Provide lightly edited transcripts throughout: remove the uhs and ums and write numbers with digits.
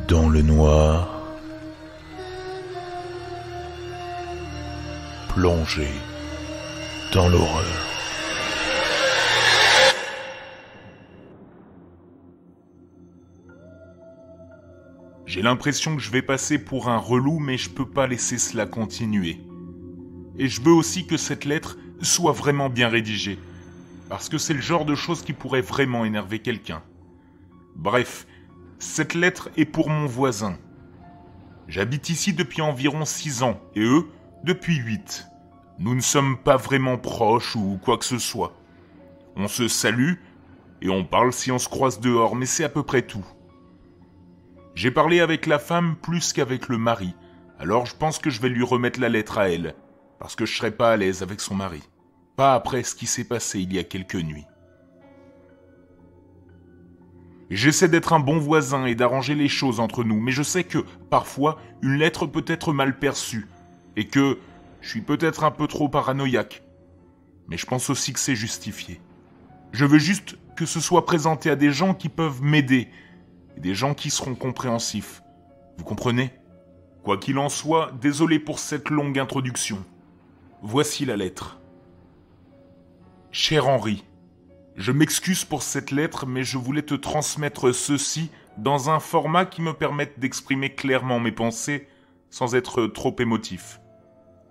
Dans le noir, plongé dans l'horreur. J'ai l'impression que je vais passer pour un relou, mais je peux pas laisser cela continuer. Et je veux aussi que cette lettre soit vraiment bien rédigée, parce que c'est le genre de choses qui pourrait vraiment énerver quelqu'un. Bref, cette lettre est pour mon voisin. J'habite ici depuis environ 6 ans, et eux, depuis 8. Nous ne sommes pas vraiment proches ou quoi que ce soit. On se salue, et on parle si on se croise dehors, mais c'est à peu près tout. J'ai parlé avec la femme plus qu'avec le mari, alors je pense que je vais lui remettre la lettre à elle, parce que je serai pas à l'aise avec son mari. Pas après ce qui s'est passé il y a quelques nuits. J'essaie d'être un bon voisin et d'arranger les choses entre nous, mais je sais que, parfois, une lettre peut être mal perçue, et que je suis peut-être un peu trop paranoïaque. Mais je pense aussi que c'est justifié. Je veux juste que ce soit présenté à des gens qui peuvent m'aider, et des gens qui seront compréhensifs. Vous comprenez ? Quoi qu'il en soit, désolé pour cette longue introduction. Voici la lettre. Cher Henri, je m'excuse pour cette lettre, mais je voulais te transmettre ceci dans un format qui me permette d'exprimer clairement mes pensées sans être trop émotif.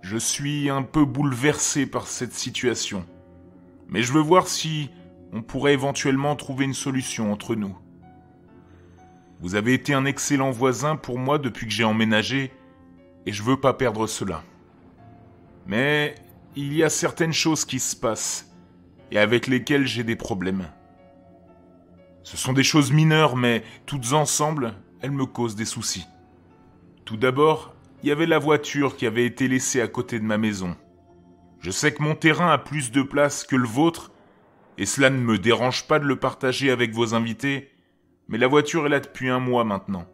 Je suis un peu bouleversé par cette situation, mais je veux voir si on pourrait éventuellement trouver une solution entre nous. Vous avez été un excellent voisin pour moi depuis que j'ai emménagé, et je veux pas perdre cela. Mais il y a certaines choses qui se passent, et avec lesquelles j'ai des problèmes. Ce sont des choses mineures, mais toutes ensemble, elles me causent des soucis. Tout d'abord, il y avait la voiture qui avait été laissée à côté de ma maison. Je sais que mon terrain a plus de place que le vôtre, et cela ne me dérange pas de le partager avec vos invités, mais la voiture est là depuis 1 mois maintenant.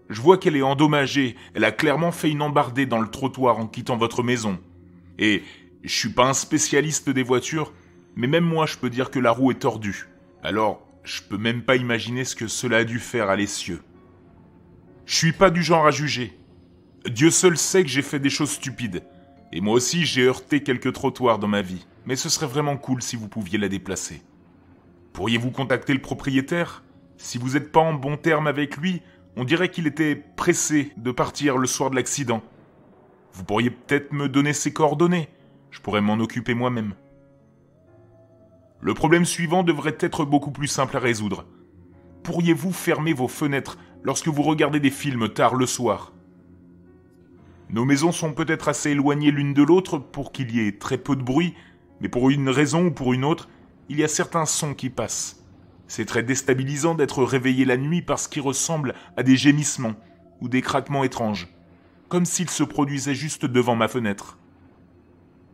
Je vois qu'elle est endommagée, elle a clairement fait une embardée dans le trottoir en quittant votre maison. Et je suis pas un spécialiste des voitures, mais même moi je peux dire que la roue est tordue. Alors, je peux même pas imaginer ce que cela a dû faire à l'essieu. Je suis pas du genre à juger. Dieu seul sait que j'ai fait des choses stupides. Et moi aussi j'ai heurté quelques trottoirs dans ma vie. Mais ce serait vraiment cool si vous pouviez la déplacer. Pourriez-vous contacter le propriétaire ? Si vous n'êtes pas en bon terme avec lui, on dirait qu'il était pressé de partir le soir de l'accident. Vous pourriez peut-être me donner ses coordonnées. Je pourrais m'en occuper moi-même. Le problème suivant devrait être beaucoup plus simple à résoudre. Pourriez-vous fermer vos fenêtres lorsque vous regardez des films tard le soir ? Nos maisons sont peut-être assez éloignées l'une de l'autre pour qu'il y ait très peu de bruit, mais pour une raison ou pour une autre, il y a certains sons qui passent. C'est très déstabilisant d'être réveillé la nuit parce qu'ils ressemblent à des gémissements ou des craquements étranges, comme s'ils se produisaient juste devant ma fenêtre.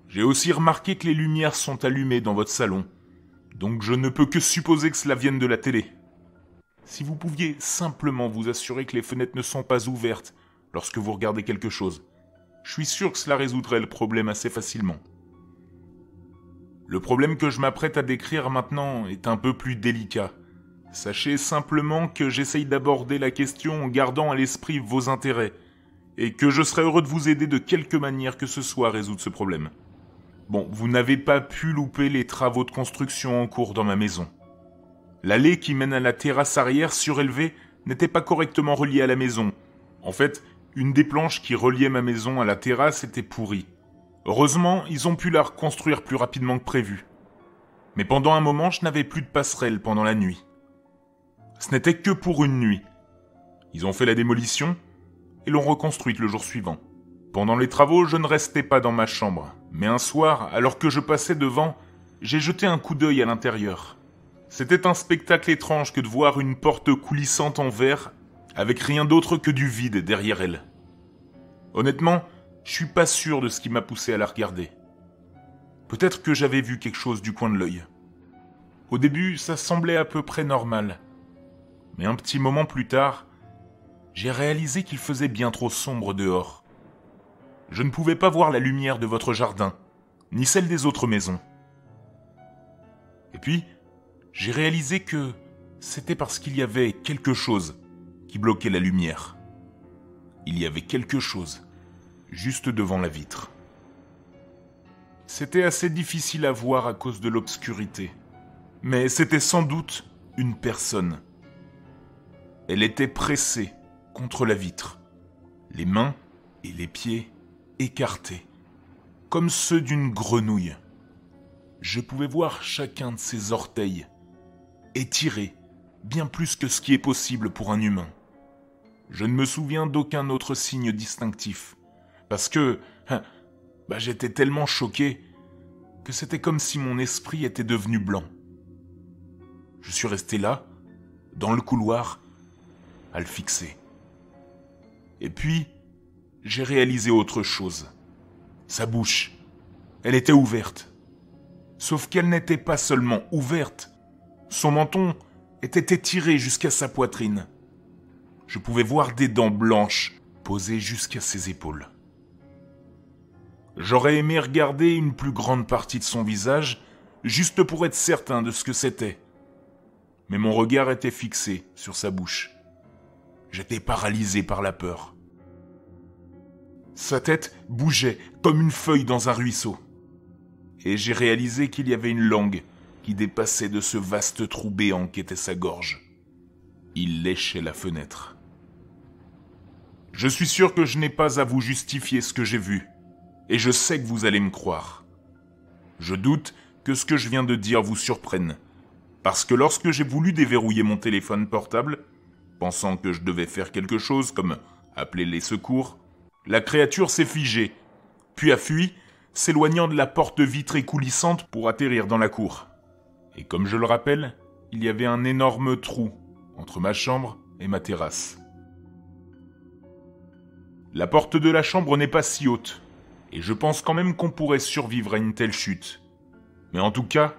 J'ai aussi remarqué que les lumières sont allumées dans votre salon, donc je ne peux que supposer que cela vienne de la télé. Si vous pouviez simplement vous assurer que les fenêtres ne sont pas ouvertes lorsque vous regardez quelque chose, je suis sûr que cela résoudrait le problème assez facilement. Le problème que je m'apprête à décrire maintenant est un peu plus délicat. Sachez simplement que j'essaye d'aborder la question en gardant à l'esprit vos intérêts, et que je serai heureux de vous aider de quelque manière que ce soit à résoudre ce problème. Bon, vous n'avez pas pu louper les travaux de construction en cours dans ma maison. L'allée qui mène à la terrasse arrière surélevée n'était pas correctement reliée à la maison. En fait, une des planches qui reliait ma maison à la terrasse était pourrie. Heureusement, ils ont pu la reconstruire plus rapidement que prévu. Mais pendant un moment, je n'avais plus de passerelle pendant la nuit. Ce n'était que pour une nuit. Ils ont fait la démolition et l'ont reconstruite le jour suivant. Pendant les travaux, je ne restais pas dans ma chambre. Mais un soir, alors que je passais devant, j'ai jeté un coup d'œil à l'intérieur. C'était un spectacle étrange que de voir une porte coulissante en verre avec rien d'autre que du vide derrière elle. Honnêtement, je suis pas sûr de ce qui m'a poussé à la regarder. Peut-être que j'avais vu quelque chose du coin de l'œil. Au début, ça semblait à peu près normal. Mais un petit moment plus tard, j'ai réalisé qu'il faisait bien trop sombre dehors. Je ne pouvais pas voir la lumière de votre jardin, ni celle des autres maisons. Et puis, j'ai réalisé que c'était parce qu'il y avait quelque chose qui bloquait la lumière. Il y avait quelque chose, juste devant la vitre. C'était assez difficile à voir à cause de l'obscurité, mais c'était sans doute une personne. Elle était pressée contre la vitre, les mains et les pieds écartés, comme ceux d'une grenouille. Je pouvais voir chacun de ses orteils, étirés, bien plus que ce qui est possible pour un humain. Je ne me souviens d'aucun autre signe distinctif, parce que j'étais tellement choqué que c'était comme si mon esprit était devenu blanc. Je suis resté là, dans le couloir, à le fixer. Et puis, j'ai réalisé autre chose. Sa bouche, elle était ouverte. Sauf qu'elle n'était pas seulement ouverte, son menton était étiré jusqu'à sa poitrine. Je pouvais voir des dents blanches posées jusqu'à ses épaules. J'aurais aimé regarder une plus grande partie de son visage, juste pour être certain de ce que c'était. Mais mon regard était fixé sur sa bouche. J'étais paralysé par la peur. Sa tête bougeait comme une feuille dans un ruisseau. Et j'ai réalisé qu'il y avait une langue qui dépassait de ce vaste trou béant qu'était sa gorge. Il léchait la fenêtre. Je suis sûr que je n'ai pas à vous justifier ce que j'ai vu, et je sais que vous allez me croire. Je doute que ce que je viens de dire vous surprenne, parce que lorsque j'ai voulu déverrouiller mon téléphone portable, pensant que je devais faire quelque chose comme appeler les secours, la créature s'est figée, puis a fui, s'éloignant de la porte vitrée coulissante pour atterrir dans la cour. Et comme je le rappelle, il y avait un énorme trou entre ma chambre et ma terrasse. La porte de la chambre n'est pas si haute, et je pense quand même qu'on pourrait survivre à une telle chute. Mais en tout cas,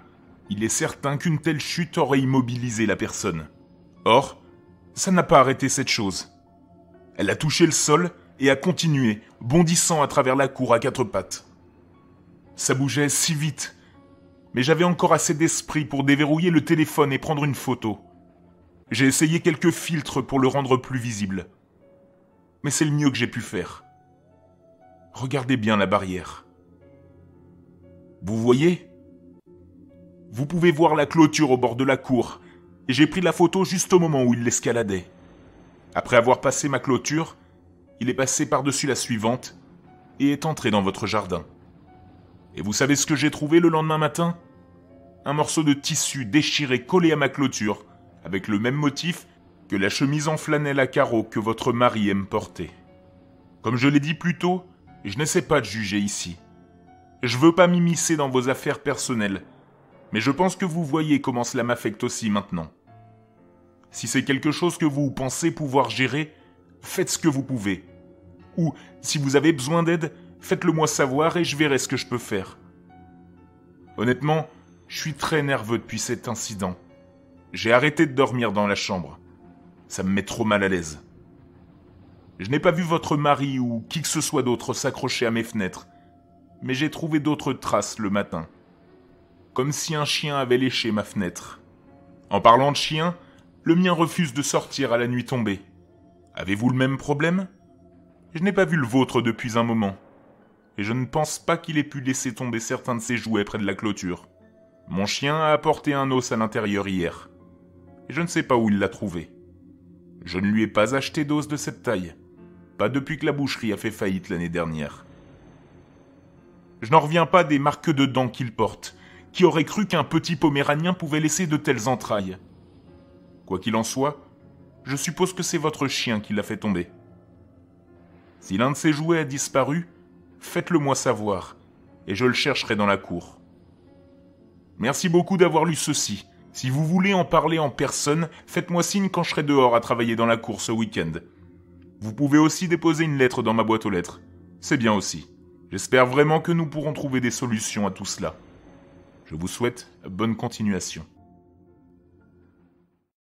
il est certain qu'une telle chute aurait immobilisé la personne. Or, ça n'a pas arrêté cette chose. Elle a touché le sol et a continué, bondissant à travers la cour à quatre pattes. Ça bougeait si vite, mais j'avais encore assez d'esprit pour déverrouiller le téléphone et prendre une photo. J'ai essayé quelques filtres pour le rendre plus visible. Mais c'est le mieux que j'ai pu faire. Regardez bien la barrière. Vous voyez ? Vous pouvez voir la clôture au bord de la cour, et j'ai pris la photo juste au moment où il l'escaladait. Après avoir passé ma clôture, il est passé par-dessus la suivante et est entré dans votre jardin. Et vous savez ce que j'ai trouvé le lendemain matin ? Un morceau de tissu déchiré collé à ma clôture, avec le même motif que la chemise en flanelle à carreaux que votre mari aime porter. Comme je l'ai dit plus tôt, je n'essaie pas de juger ici. Je veux pas m'immiscer dans vos affaires personnelles, mais je pense que vous voyez comment cela m'affecte aussi maintenant. Si c'est quelque chose que vous pensez pouvoir gérer, faites ce que vous pouvez. Ou, si vous avez besoin d'aide, faites-le moi savoir et je verrai ce que je peux faire. Honnêtement, je suis très nerveux depuis cet incident. J'ai arrêté de dormir dans la chambre. Ça me met trop mal à l'aise. Je n'ai pas vu votre mari ou qui que ce soit d'autre s'accrocher à mes fenêtres, mais j'ai trouvé d'autres traces le matin. Comme si un chien avait léché ma fenêtre. En parlant de chien, le mien refuse de sortir à la nuit tombée. Avez-vous le même problème ? Je n'ai pas vu le vôtre depuis un moment. Et je ne pense pas qu'il ait pu laisser tomber certains de ses jouets près de la clôture. Mon chien a apporté un os à l'intérieur hier. Et je ne sais pas où il l'a trouvé. Je ne lui ai pas acheté d'os de cette taille. Pas depuis que la boucherie a fait faillite l'année dernière. Je n'en reviens pas des marques de dents qu'il porte. Qui aurait cru qu'un petit poméranien pouvait laisser de telles entrailles ? Quoi qu'il en soit, je suppose que c'est votre chien qui l'a fait tomber. Si l'un de ses jouets a disparu, faites-le moi savoir, et je le chercherai dans la cour. Merci beaucoup d'avoir lu ceci. Si vous voulez en parler en personne, faites-moi signe quand je serai dehors à travailler dans la cour ce week-end. Vous pouvez aussi déposer une lettre dans ma boîte aux lettres. C'est bien aussi. J'espère vraiment que nous pourrons trouver des solutions à tout cela. Je vous souhaite bonne continuation.